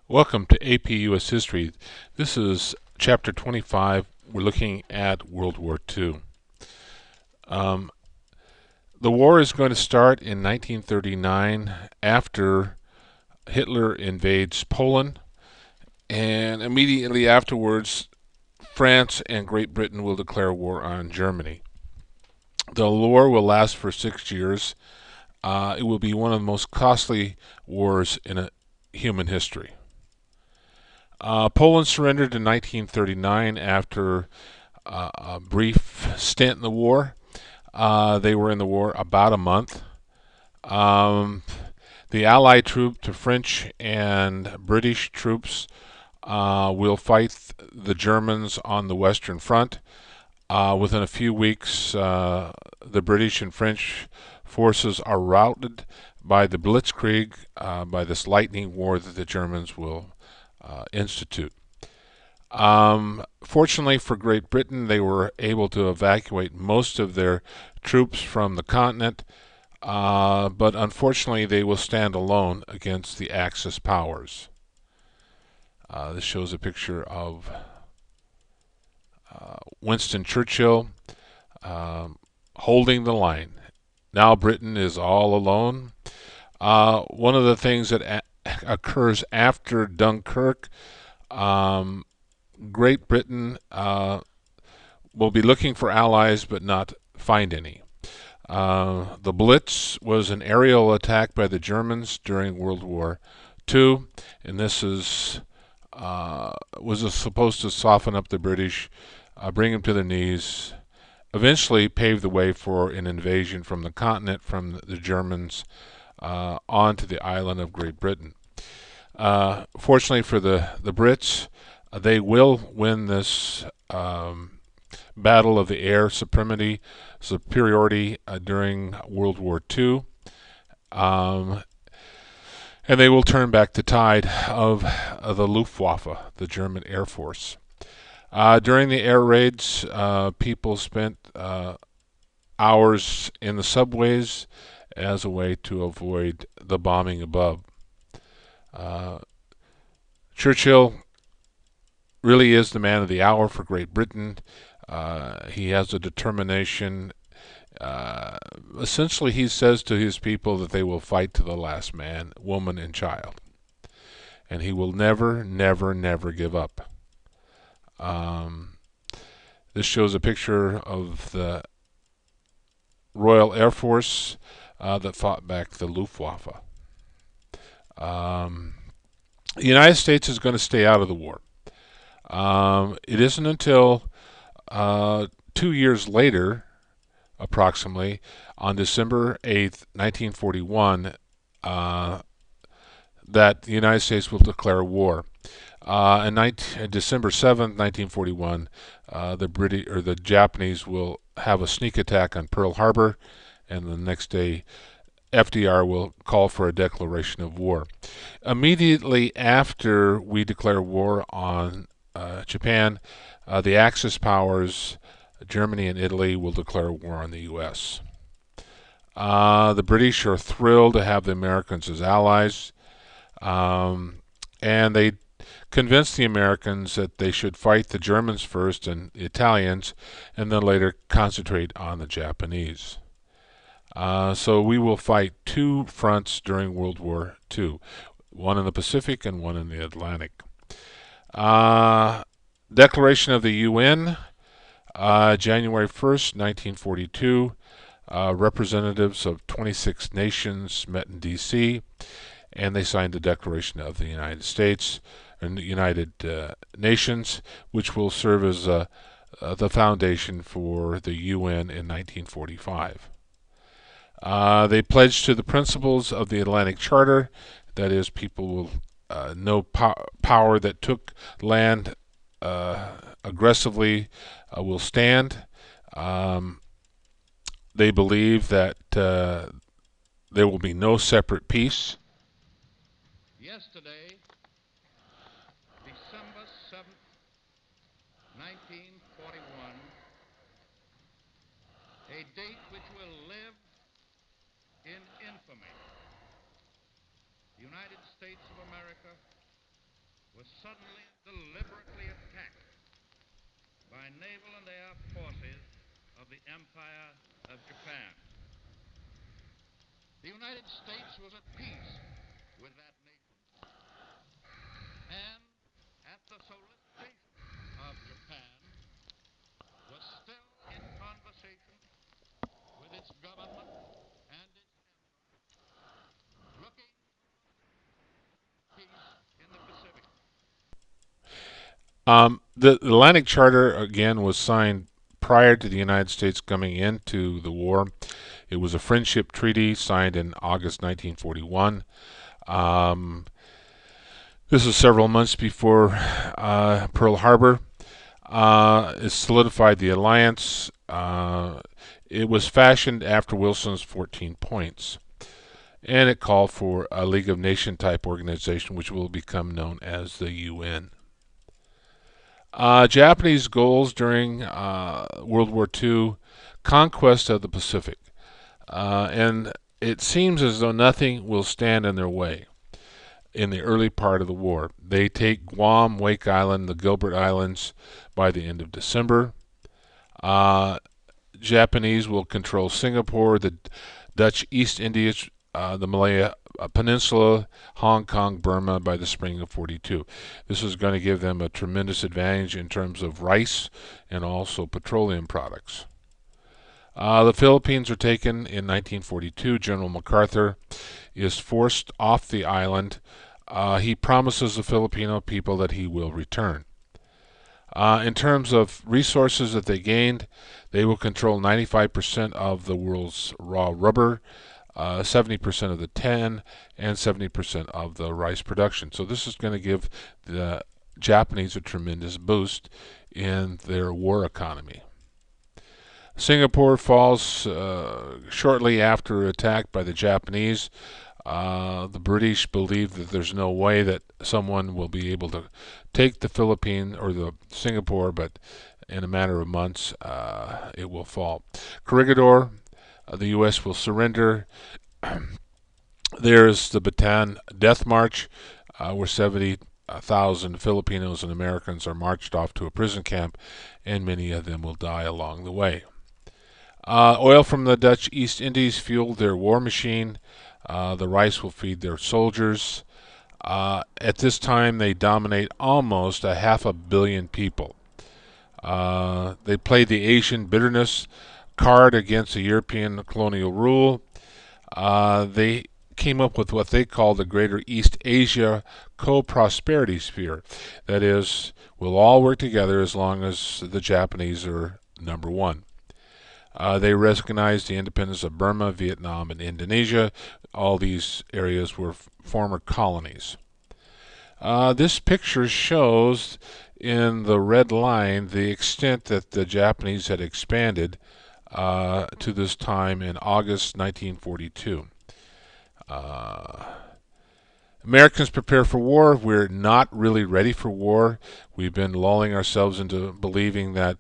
Welcome to AP US History. This is Chapter 25. We're looking at World War II. Um, the war is going to start in 1939 after Hitler invades Poland, and immediately afterwards, France and Great Britain will declare war on Germany. The war will last for 6 years. It will be one of the most costly wars in human history. Poland surrendered in 1939 after a brief stint in the war. They were in the war about a month. Um, the Allied troops, the French and British troops, will fight the Germans on the Western Front. Within a few weeks, the British and French forces are routed by the Blitzkrieg, by this lightning war that the Germans will institute. Fortunately for Great Britain, they were able to evacuate most of their troops from the continent, but unfortunately, they will stand alone against the Axis powers. This shows a picture of Winston Churchill holding the line. Now Britain is all alone. One of the things that occurs after Dunkirk, um, Great Britain will be looking for allies but not find any. The Blitz was an aerial attack by the Germans during World War II, and this was supposed to soften up the British, bring them to their knees, eventually pave the way for an invasion from the continent from the Germans onto the island of Great Britain. Fortunately for the Brits, they will win this battle of the air superiority during World War II, and they will turn back the tide of the Luftwaffe, the German Air Force. During the air raids, people spent hours in the subways as a way to avoid the bombing above. Uh, Churchill really is the man of the hour for Great Britain. He has a determination. Essentially, he says to his people that they will fight to the last man, woman, and child. And he will never, never, never give up. Um, this shows a picture of the Royal Air Force that fought back the Luftwaffe. Um, the United States is going to stay out of the war. It isn't until 2 years later, approximately, on December 8th, 1941, that the United States will declare war. On December 7th, 1941, the Japanese will have a sneak attack on Pearl Harbor, and the next day, FDR will call for a declaration of war. Immediately after we declare war on Japan, the Axis powers, Germany and Italy, will declare war on the U.S. The British are thrilled to have the Americans as allies, and they convince the Americans that they should fight the Germans first and the Italians, and then later concentrate on the Japanese. So we will fight two fronts during World War II, one in the Pacific and one in the Atlantic. Declaration of the UN, January 1st, 1942. Representatives of 26 nations met in D.C., and they signed the Declaration of the United States and the United Nations, which will serve as the foundation for the UN in 1945. They pledged to the principles of the Atlantic Charter, that is, people will no power that took land aggressively will stand. They believe that there will be no separate peace. Yesterday, December 7th, 1941, a date which will live in infamy. The United States of America was suddenly and deliberately attacked by naval and air forces of the Empire of Japan. The United States was at peace with that nation, and at the solicitation of Japan, was still in conversation with its government and its emperor, looking for peace in the Pacific. The Atlantic Charter, again, was signed prior to the United States coming into the war. It was a friendship treaty signed in August 1941. Um, this was several months before Pearl Harbor. It solidified the alliance. It was fashioned after Wilson's 14 points, and it called for a League of Nations type organization, which will become known as the UN. Japanese goals during World War II: conquest of the Pacific. And it seems as though nothing will stand in their way in the early part of the war. They take Guam, Wake Island, the Gilbert Islands by the end of December. Uh, Japanese will control Singapore, the Dutch East Indies, the Malaya Peninsula, Hong Kong, Burma by the spring of 42. This is going to give them a tremendous advantage in terms of rice and also petroleum products. The Philippines are taken in 1942. General MacArthur is forced off the island. He promises the Filipino people that he will return. In terms of resources that they gained, they will control 95% of the world's raw rubber, 70% of the tan, and 70% of the rice production. So this is going to give the Japanese a tremendous boost in their war economy. Singapore falls shortly after attack by the Japanese. The British believe that there's no way that someone will be able to take the Philippines or the Singapore, but in a matter of months, it will fall. Corregidor, the U.S. will surrender. There's the Bataan Death March, where 70,000 Filipinos and Americans are marched off to a prison camp, and many of them will die along the way. Oil from the Dutch East Indies fueled their war machine. The rice will feed their soldiers. At this time, they dominate almost a half a billion people. They played the Asian bitterness card against the European colonial rule. They came up with what they call the Greater East Asia Co-Prosperity Sphere. That is, we'll all work together as long as the Japanese are number one. They recognized the independence of Burma, Vietnam, and Indonesia. All these areas were former colonies. This picture shows in the red line the extent that the Japanese had expanded to this time in August 1942. Americans prepare for war. We're not really ready for war. We've been lulling ourselves into believing that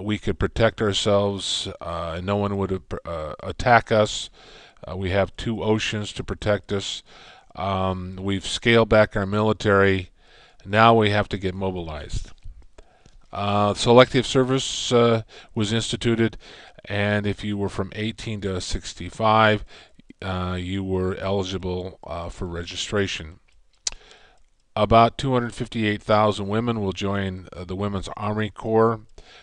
we could protect ourselves and no one would attack us. We have two oceans to protect us. We've scaled back our military. Now we have to get mobilized. Selective service was instituted, and if you were from 18 to 65, you were eligible for registration. About 258,000 women will join the Women's Army Corps.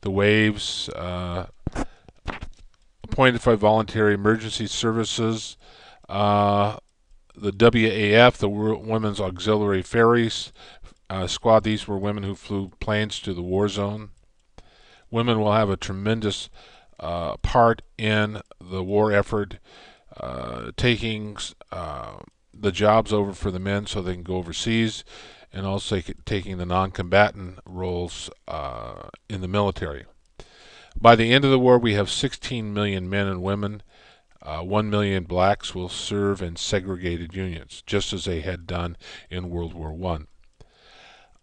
The WAVES, appointed for voluntary emergency services. The WAF, the Women's Auxiliary Ferries Squad. These were women who flew planes to the war zone. Women will have a tremendous part in the war effort, taking the jobs over for the men so they can go overseas, and also taking the non-combatant roles in the military. By the end of the war, we have 16 million men and women. 1 million blacks will serve in segregated unions, just as they had done in World War I.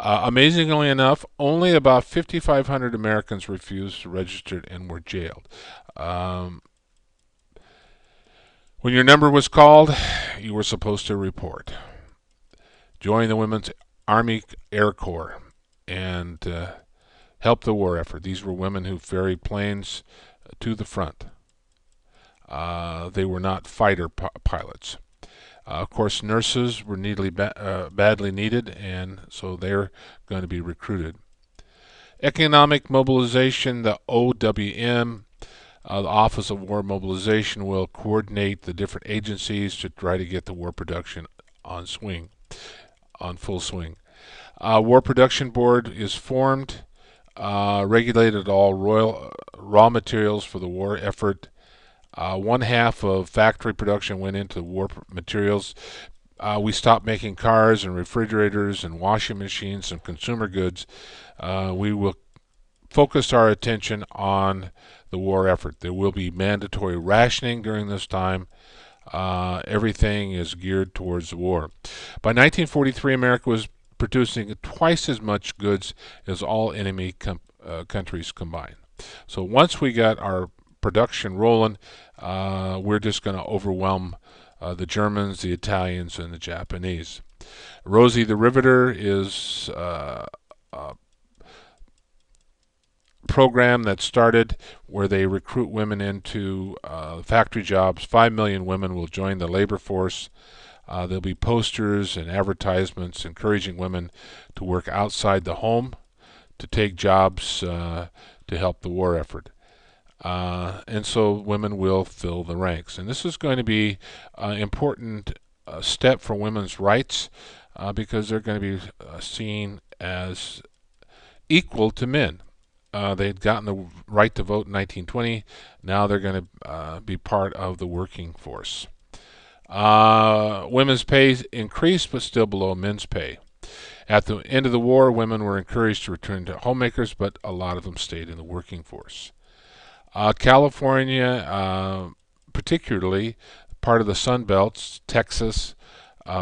Amazingly enough, only about 5,500 Americans refused to register and were jailed. When your number was called, you were supposed to report. Join the Women's Army Air Corps and helped the war effort. These were women who ferried planes to the front. They were not fighter pilots. Of course, nurses were badly needed, and so they're going to be recruited. Economic mobilization, the OWM, the Office of War Mobilization, will coordinate the different agencies to try to get the war production on full swing. War Production Board is formed, regulated all raw materials for the war effort. One half of factory production went into war materials. We stopped making cars and refrigerators and washing machines and consumer goods. We will focus our attention on the war effort. There will be mandatory rationing during this time. Everything is geared towards the war. By 1943, America was producing twice as much goods as all enemy countries combined. So once we got our production rolling, we're just going to overwhelm the Germans, the Italians, and the Japanese. Rosie the Riveter is a program that started where they recruit women into factory jobs. 5 million women will join the labor force. There'll be posters and advertisements encouraging women to work outside the home, to take jobs to help the war effort. And so women will fill the ranks. And this is going to be an important step for women's rights because they're going to be seen as equal to men. They'd gotten the right to vote in 1920. Now they're going to be part of the working force. Women's pay increased, but still below men's pay. At the end of the war, women were encouraged to return to homemakers, but a lot of them stayed in the working force. California, particularly part of the Sun Belts, Texas,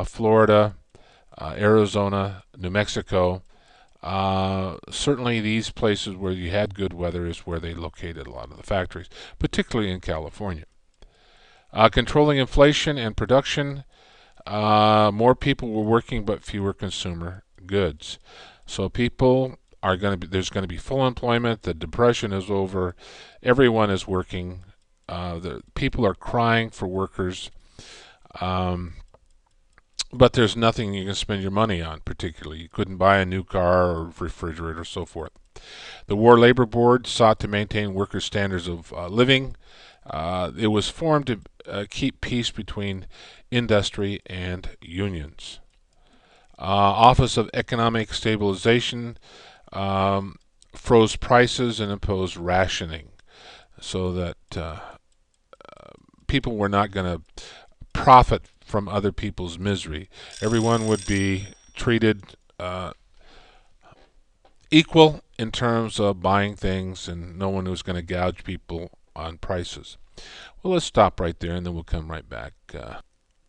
Florida, Arizona, New Mexico, certainly these places where you had good weather is where they located a lot of the factories, particularly in California. Controlling inflation and production, more people were working but fewer consumer goods. So people are going to be, there's going to be full employment. The depression is over. Everyone is working. The people are crying for workers. But there's nothing you can spend your money on, particularly. You couldn't buy a new car or refrigerator, so forth. The War Labor Board sought to maintain workers' standards of living. It was formed to keep peace between industry and unions. Office of Economic Stabilization froze prices and imposed rationing so that people were not going to profit from other people's misery. Everyone would be treated equal in terms of buying things, and no one was going to gouge people on prices. Well, let's stop right there, and then we'll come right back.